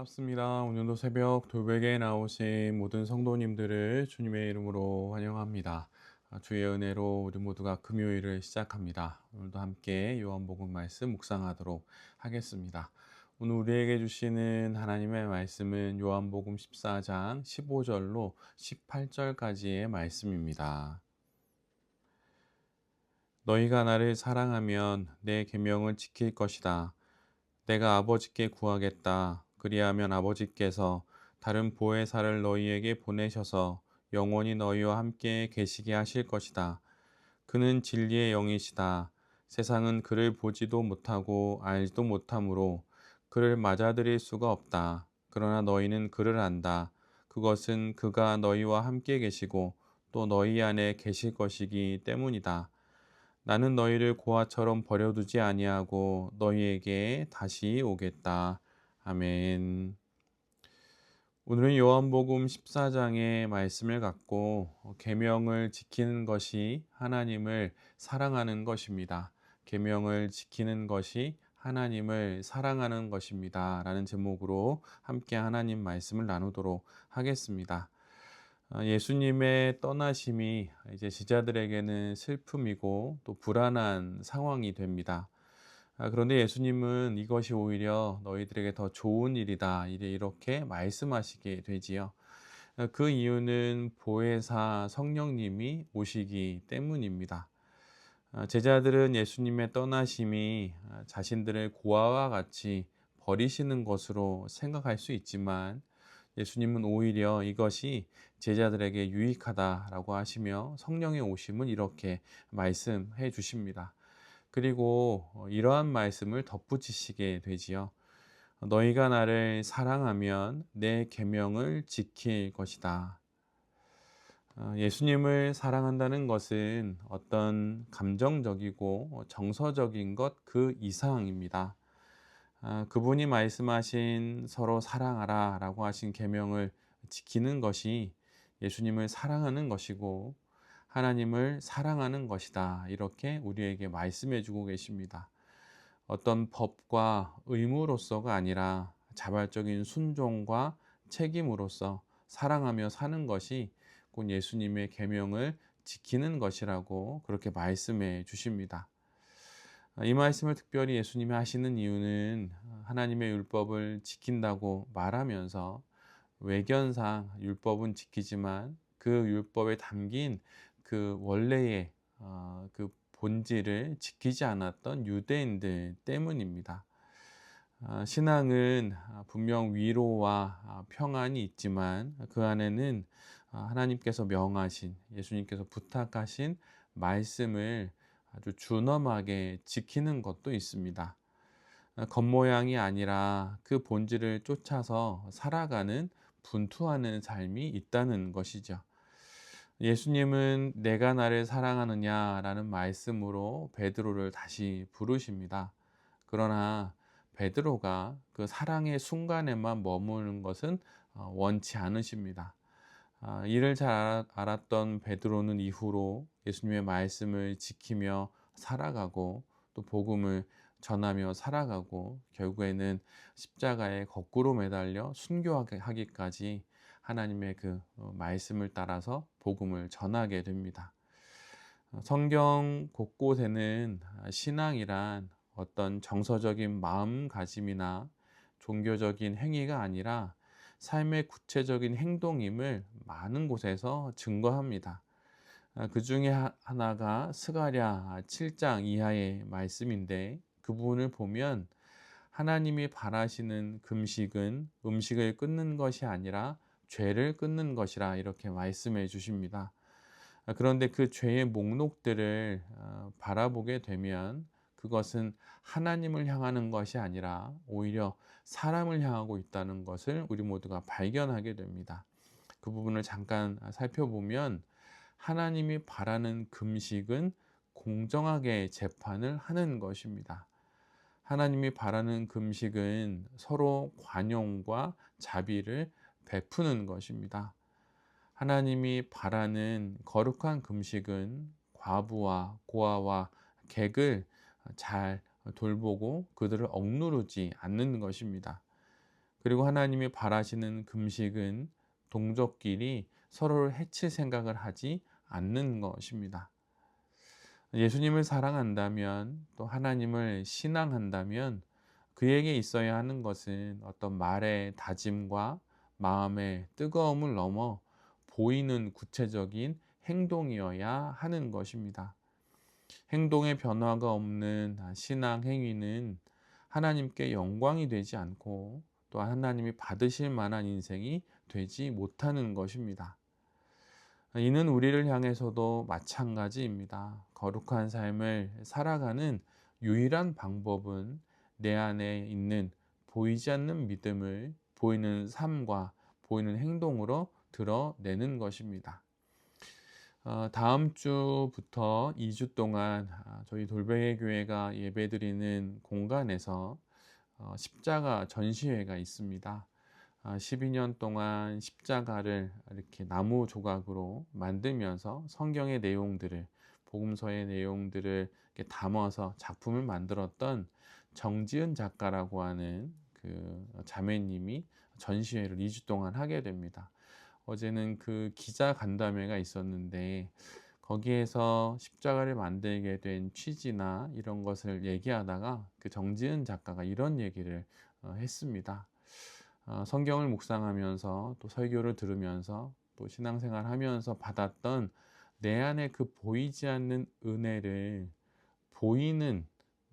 반갑습니다. 오늘도 새벽 돌베개에 나오신 모든 성도님들을 주님의 이름으로 환영합니다. 주의 은혜로 우리 모두가 금요일을 시작합니다. 오늘도 함께 요한복음 말씀 묵상하도록 하겠습니다. 오늘 우리에게 주시는 하나님의 말씀은 요한복음 14장 15절로 18절까지의 말씀입니다. 너희가 나를 사랑하면 내 계명을 지킬 것이다. 내가 아버지께 구하겠다. 그리하면 아버지께서 다른 보혜사를 너희에게 보내셔서 영원히 너희와 함께 계시게 하실 것이다. 그는 진리의 영이시다. 세상은 그를 보지도 못하고 알지도 못하므로 그를 맞아들일 수가 없다. 그러나 너희는 그를 안다. 그것은 그가 너희와 함께 계시고 또 너희 안에 계실 것이기 때문이다. 나는 너희를 고아처럼 버려두지 아니하고 너희에게 다시 오겠다. 아멘. 오늘은 요한복음 14장의 말씀을 갖고 계명을 지키는 것이 하나님을 사랑하는 것입니다. 계명을 지키는 것이 하나님을 사랑하는 것입니다. 라는 제목으로 함께 하나님 말씀을 나누도록 하겠습니다. 예수님의 떠나심이 이제 제자들에게는 슬픔이고 또 불안한 상황이 됩니다. 그런데 예수님은 이것이 오히려 너희들에게 더 좋은 일이다. 이렇게 말씀하시게 되지요. 그 이유는 보혜사 성령님이 오시기 때문입니다. 제자들은 예수님의 떠나심이 자신들을 고아와 같이 버리시는 것으로 생각할 수 있지만 예수님은 오히려 이것이 제자들에게 유익하다라고 하시며 성령의 오심을 이렇게 말씀해 주십니다. 그리고 이러한 말씀을 덧붙이시게 되지요. 너희가 나를 사랑하면 내 계명을 지킬 것이다. 예수님을 사랑한다는 것은 어떤 감정적이고 정서적인 것 그 이상입니다. 그분이 말씀하신 서로 사랑하라 라고 하신 계명을 지키는 것이 예수님을 사랑하는 것이고 하나님을 사랑하는 것이다. 이렇게 우리에게 말씀해 주고 계십니다. 어떤 법과 의무로서가 아니라 자발적인 순종과 책임으로서 사랑하며 사는 것이 곧 예수님의 계명을 지키는 것이라고 그렇게 말씀해 주십니다. 이 말씀을 특별히 예수님이 하시는 이유는 하나님의 율법을 지킨다고 말하면서 외견상 율법은 지키지만 그 율법에 담긴 그 원래의 그 본질을 지키지 않았던 유대인들 때문입니다. 신앙은 분명 위로와 평안이 있지만 그 안에는 하나님께서 명하신 예수님께서 부탁하신 말씀을 아주 준엄하게 지키는 것도 있습니다. 겉모양이 아니라 그 본질을 쫓아서 살아가는 분투하는 삶이 있다는 것이죠. 예수님은 내가 나를 사랑하느냐라는 말씀으로 베드로를 다시 부르십니다. 그러나 베드로가 그 사랑의 순간에만 머무는 것은 원치 않으십니다. 이를 잘 알았던 베드로는 이후로 예수님의 말씀을 지키며 살아가고 또 복음을 전하며 살아가고 결국에는 십자가에 거꾸로 매달려 순교하기까지 하나님의 그 말씀을 따라서 복음을 전하게 됩니다. 성경 곳곳에는 신앙이란 어떤 정서적인 마음가짐이나 종교적인 행위가 아니라 삶의 구체적인 행동임을 많은 곳에서 증거합니다. 그 중에 하나가 스가랴 7장 이하의 말씀인데 그 부분을 보면 하나님이 바라시는 금식은 음식을 끊는 것이 아니라 죄를 끊는 것이라 이렇게 말씀해 주십니다. 그런데 그 죄의 목록들을 바라보게 되면 그것은 하나님을 향하는 것이 아니라 오히려 사람을 향하고 있다는 것을 우리 모두가 발견하게 됩니다. 그 부분을 잠깐 살펴보면 하나님이 바라는 금식은 공정하게 재판을 하는 것입니다. 하나님이 바라는 금식은 서로 관용과 자비를 베푸는 것입니다. 하나님이 바라는 거룩한 금식은 과부와 고아와 객을 잘 돌보고 그들을 억누르지 않는 것입니다. 그리고 하나님이 바라시는 금식은 동족끼리 서로를 해칠 생각을 하지 않는 것입니다. 예수님을 사랑한다면, 또 하나님을 신앙한다면 그에게 있어야 하는 것은 어떤 말의 다짐과 마음의 뜨거움을 넘어 보이는 구체적인 행동이어야 하는 것입니다. 행동의 변화가 없는 신앙 행위는 하나님께 영광이 되지 않고, 또 하나님이 받으실 만한 인생이 되지 못하는 것입니다. 이는 우리를 향해서도 마찬가지입니다. 거룩한 삶을 살아가는 유일한 방법은 내 안에 있는 보이지 않는 믿음을 보이는 삶과 보이는 행동으로 드러내는 것입니다. 다음 주부터 2주 동안 저희 돌베개 교회가 예배드리는 공간에서 십자가 전시회가 있습니다. 12년 동안 십자가를 이렇게 나무 조각으로 만들면서 성경의 내용들을, 복음서의 내용들을 이렇게 담아서 작품을 만들었던 정지은 작가라고 하는 그 자매님이 전시회를 2주 동안 하게 됩니다. 어제는 그 기자 간담회가 있었는데, 거기에서 십자가를 만들게 된 취지나 이런 것을 얘기하다가 그 정지은 작가가 이런 얘기를 했습니다. 성경을 묵상하면서 또 설교를 들으면서 또 신앙생활 하면서 받았던 내 안에 그 보이지 않는 은혜를 보이는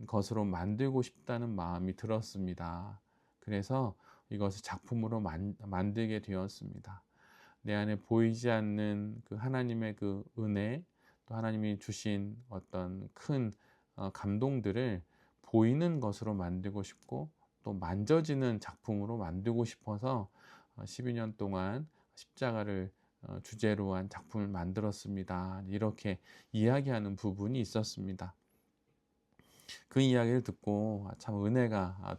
것으로 만들고 싶다는 마음이 들었습니다. 그래서 이것을 작품으로 만들게 되었습니다. 내 안에 보이지 않는 그 하나님의 그 은혜, 또 하나님이 주신 어떤 큰 감동들을 보이는 것으로 만들고 싶고, 또 만져지는 작품으로 만들고 싶어서 12년 동안 십자가를 주제로 한 작품을 만들었습니다. 이렇게 이야기하는 부분이 있었습니다. 그 이야기를 듣고 참 은혜가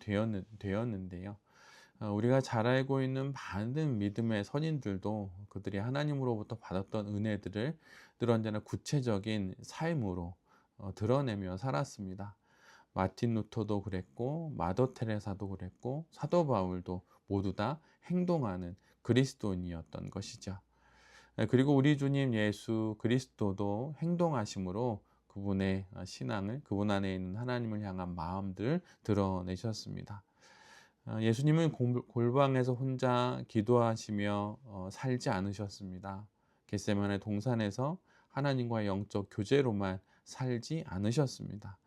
되었는데요. 우리가 잘 알고 있는 많은 믿음의 선인들도 그들이 하나님으로부터 받았던 은혜들을 늘 언제나 구체적인 삶으로 드러내며 살았습니다. 마틴 루터도 그랬고, 마더 테레사도 그랬고, 사도 바울도 모두 다 행동하는 그리스도인이었던 것이죠. 그리고 우리 주님 예수 그리스도도 행동하심으로 그분의 신앙을, 그분 안에 있는 하나님을 향한 마음들을 드러내셨습니다. 예수님은 골방에서 혼자 기도하시며 살지 않으셨습니다. 겟세마네 동산에서 하나님과의 영적 교제로만 살지 않으셨습니다.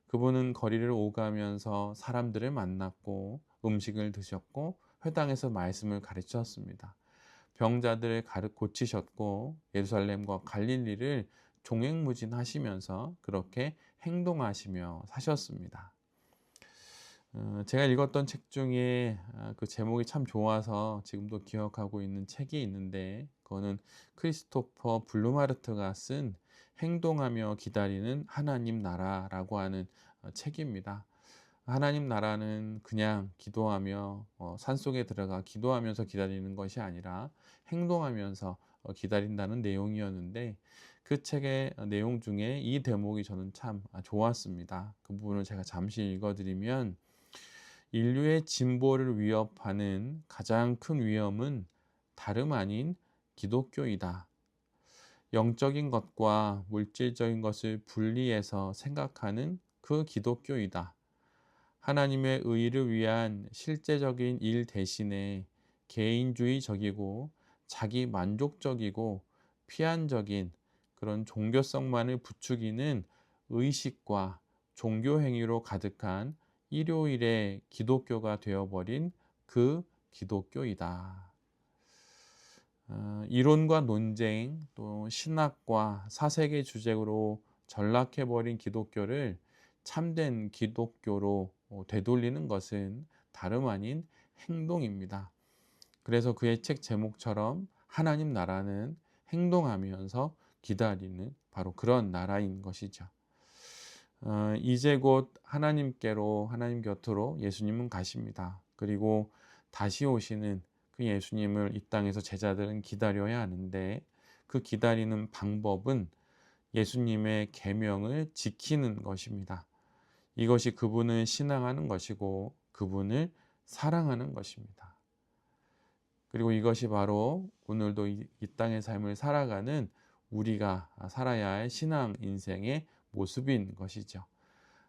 그분은 거리를 오가면서 사람들을 만났고, 음식을 드셨고, 회당에서 말씀을 가르쳤습니다. 병자들을 고치셨고, 예루살렘과 갈릴리를 종횡무진하시면서 그렇게 행동하시며 사셨습니다. 제가 읽었던 책 중에 그 제목이 참 좋아서 지금도 기억하고 있는 책이 있는데, 그거는 크리스토퍼 블루마르트가 쓴 행동하며 기다리는 하나님 나라라고 하는 책입니다. 하나님 나라는 그냥 기도하며 산속에 들어가 기도하면서 기다리는 것이 아니라 행동하면서 기다린다는 내용이었는데, 그 책의 내용 중에 이 대목이 저는 참 좋았습니다. 그 부분을 제가 잠시 읽어드리면, 인류의 진보를 위협하는 가장 큰 위험은 다름 아닌 기독교이다. 영적인 것과 물질적인 것을 분리해서 생각하는 그 기독교이다. 하나님의 의를 위한 실제적인 일 대신에 개인주의적이고 자기 만족적이고 피한적인 그런 종교성만을 부추기는 의식과 종교 행위로 가득한 일요일의 기독교가 되어버린 그 기독교이다. 이론과 논쟁, 또 신학과 사색의 주제로 전락해버린 기독교를 참된 기독교로 되돌리는 것은 다름 아닌 행동입니다. 그래서 그의 책 제목처럼 하나님 나라는 행동하면서 기다리는 바로 그런 나라인 것이죠. 이제 곧 하나님께로, 하나님 곁으로 예수님은 가십니다. 그리고 다시 오시는 그 예수님을 이 땅에서 제자들은 기다려야 하는데, 그 기다리는 방법은 예수님의 계명을 지키는 것입니다. 이것이 그분을 신앙하는 것이고 그분을 사랑하는 것입니다. 그리고 이것이 바로 오늘도 이 땅의 삶을 살아가는 우리가 살아야 할 신앙 인생의 모습인 것이죠.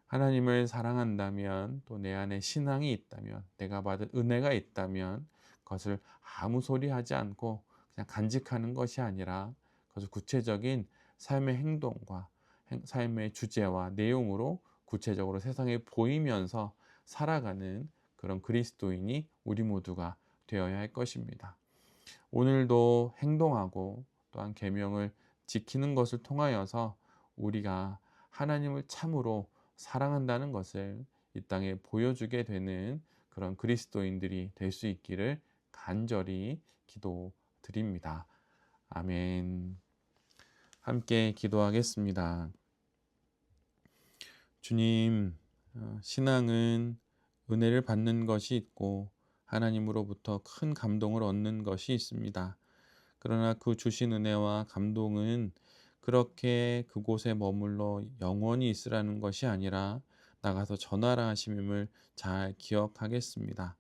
하나님을 사랑한다면, 또 내 안에 신앙이 있다면, 내가 받은 은혜가 있다면 그것을 아무 소리 하지 않고 그냥 간직하는 것이 아니라 그것을 구체적인 삶의 행동과 삶의 주제와 내용으로 구체적으로 세상에 보이면서 살아가는 그런 그리스도인이 우리 모두가 되어야 할 것입니다. 오늘도 행동하고 또한 계명을 지키는 것을 통하여서 우리가 하나님을 참으로 사랑한다는 것을 이 땅에 보여주게 되는 그런 그리스도인들이 될 수 있기를 간절히 기도드립니다. 아멘. 함께 기도하겠습니다. 주님, 신앙은 은혜를 받는 것이 있고 하나님으로부터 큰 감동을 얻는 것이 있습니다. 그러나 그 주신 은혜와 감동은 그렇게 그곳에 머물러 영원히 있으라는 것이 아니라 나가서 전하라 하심임을 잘 기억하겠습니다.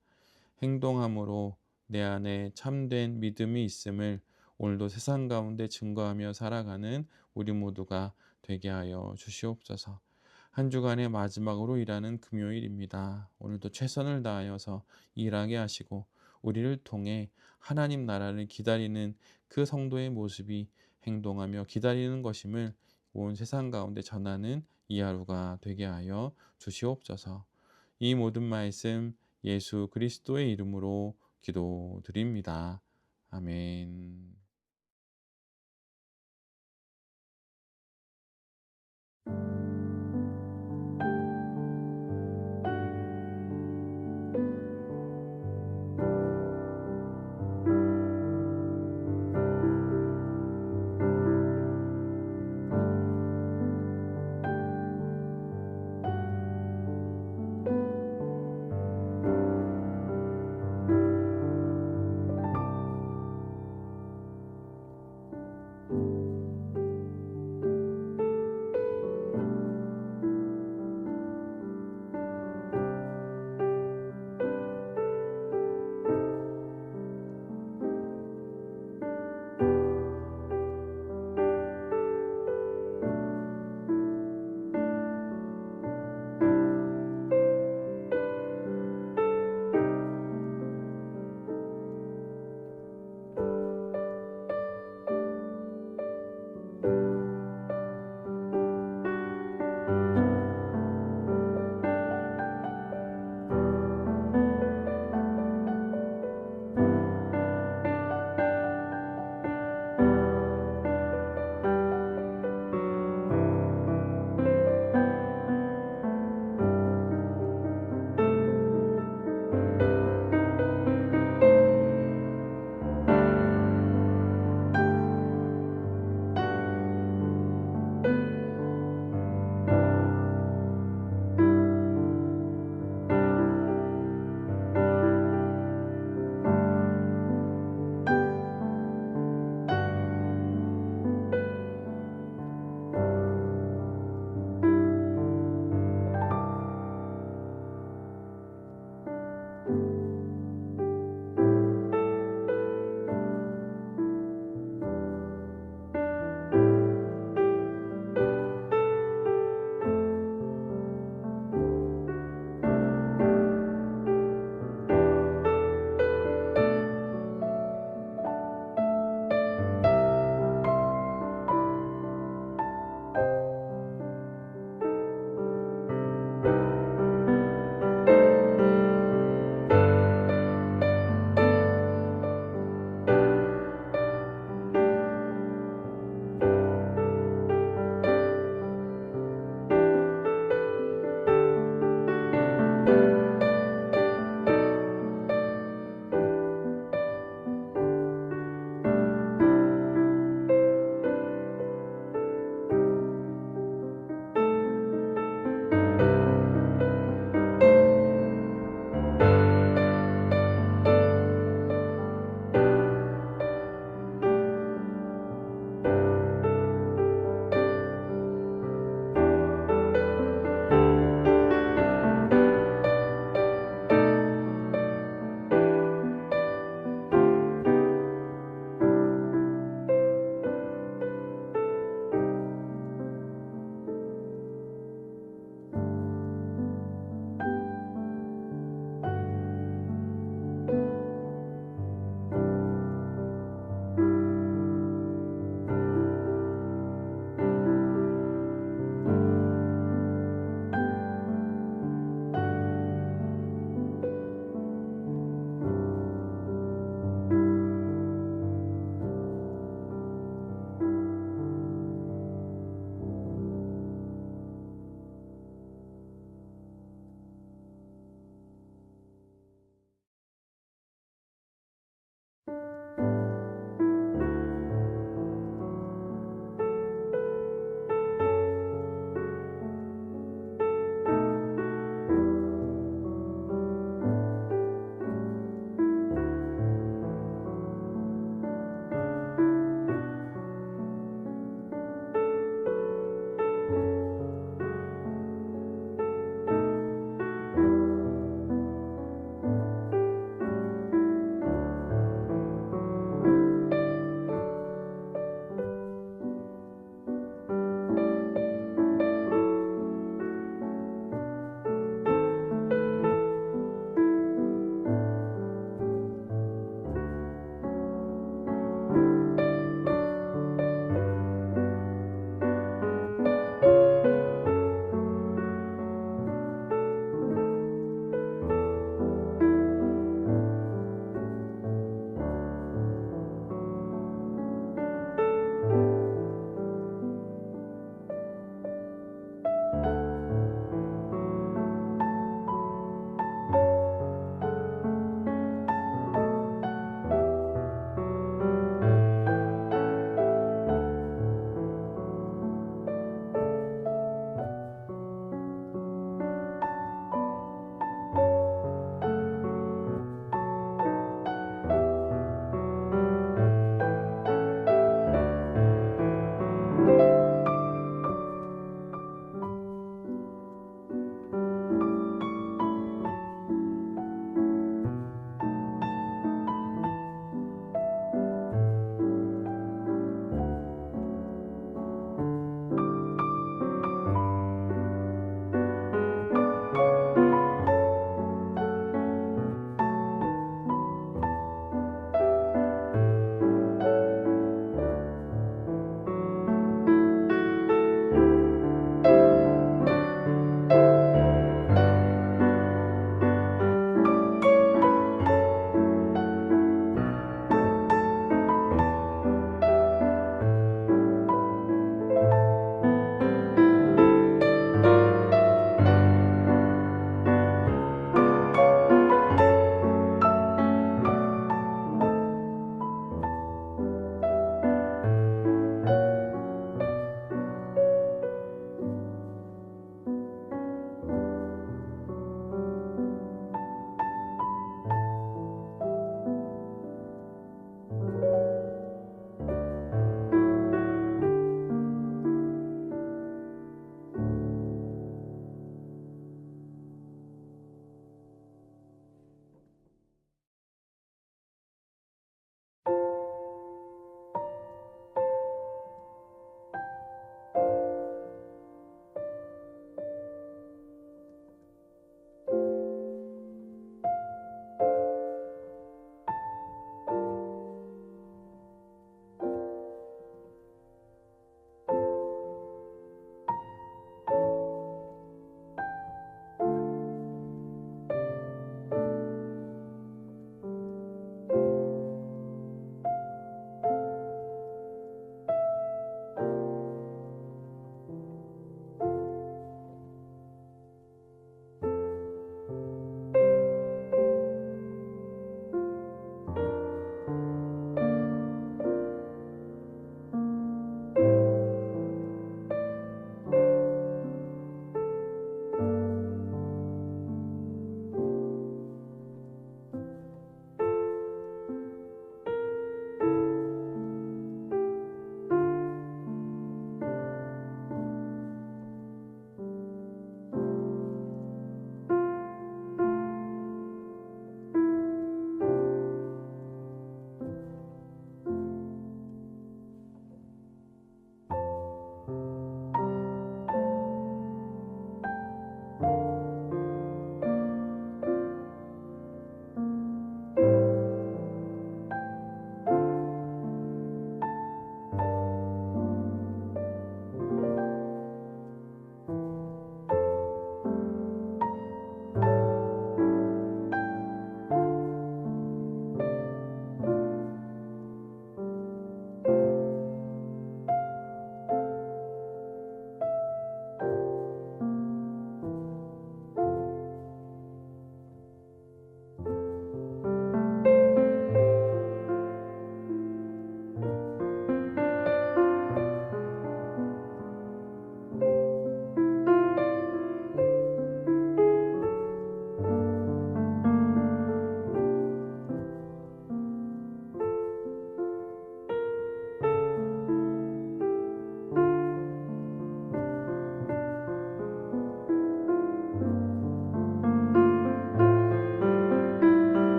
행동함으로 내 안에 참된 믿음이 있음을 오늘도 세상 가운데 증거하며 살아가는 우리 모두가 되게 하여 주시옵소서. 한 주간의 마지막으로 일하는 금요일입니다. 오늘도 최선을 다하여서 일하게 하시고 우리를 통해 하나님 나라를 기다리는 그 성도의 모습이 행동하며 기다리는 것임을 온 세상 가운데 전하는 이 하루가 되게 하여 주시옵소서. 이 모든 말씀 예수 그리스도의 이름으로 기도드립니다. 아멘.